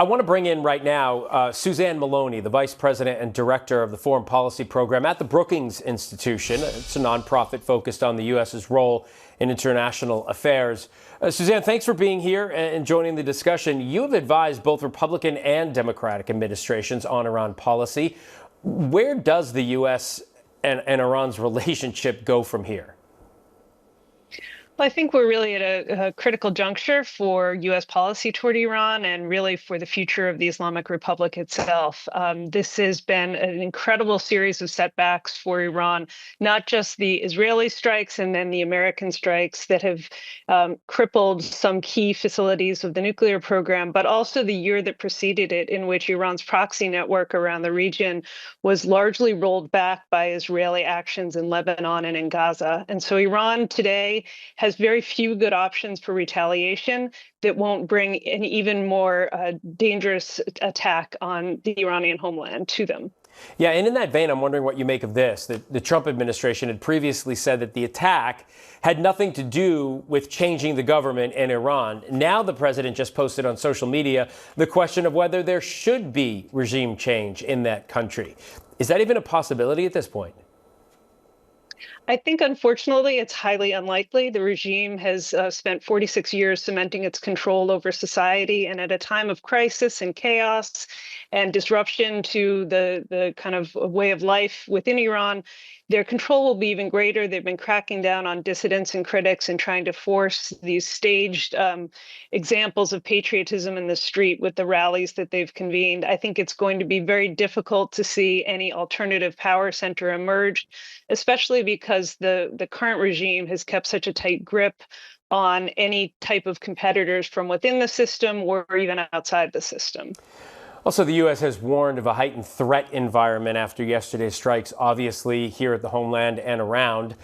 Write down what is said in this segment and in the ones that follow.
I want to bring in right now Suzanne Maloney, the Vice President and Director of the Foreign Policy Program at the Brookings Institution. It's a nonprofit focused on the U.S.'s role in international affairs. Suzanne, thanks for being here and joining the discussion. You have advised both Republican and Democratic administrations on Iran policy. Where does the U.S. and Iran's relationship go from here? Well, I think we're really at a critical juncture for U.S. policy toward Iran and really for the future of the Islamic Republic itself. This has been an incredible series of setbacks for Iran, not just the Israeli strikes and then the American strikes that have crippled some key facilities of the nuclear program, but also the year that preceded it, in which Iran's proxy network around the region was largely rolled back by Israeli actions in Lebanon and in Gaza. And so Iran today has very few good options for retaliation that won't bring an even more dangerous attack on the Iranian homeland to them. Yeah, and in that vein, I'm wondering what you make of this. The Trump administration had previously said that the attack had nothing to do with changing the government in Iran. Now the president just posted on social media the question of whether there should be regime change in that country. Is that even a possibility at this point? I think, unfortunately, it's highly unlikely. The regime has spent 46 years cementing its control over society. And at a time of crisis and chaos and disruption to the kind of way of life within Iran, their control will be even greater. They've been cracking down on dissidents and critics and trying to force these staged examples of patriotism in the street with the rallies that they've convened. I think it's going to be very difficult to see any alternative power center emerge, especially because the current regime has kept such a tight grip on any type of competitors from within the system or even outside the system. Also, the U.S. has warned of a heightened threat environment after yesterday's strikes, obviously here at the homeland and around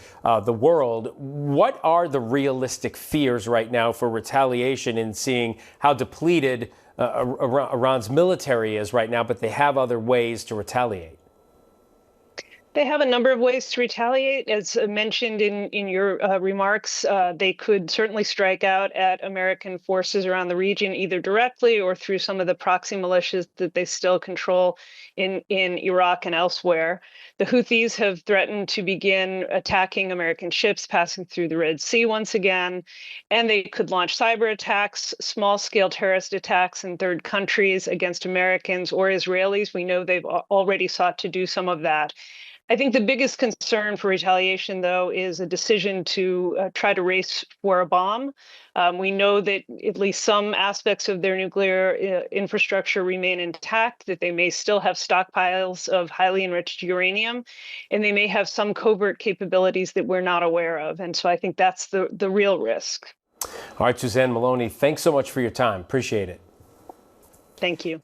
the world. What are the realistic fears right now for retaliation in seeing how depleted Iran's military is right now, but they have other ways to retaliate? They have a number of ways to retaliate. As mentioned in your remarks, they could certainly strike out at American forces around the region, either directly or through some of the proxy militias that they still control in Iraq and elsewhere. The Houthis have threatened to begin attacking American ships passing through the Red Sea once again, and they could launch cyber attacks, small-scale terrorist attacks in third countries against Americans or Israelis. We know they've already sought to do some of that. I think the biggest concern for retaliation, though, is a decision to try to race for a bomb. We know that at least some aspects of their nuclear infrastructure remain intact, that they may still have stockpiles of highly enriched uranium, and they may have some covert capabilities that we're not aware of. And so I think that's the real risk. All right, Suzanne Maloney, thanks so much for your time. Appreciate it. Thank you.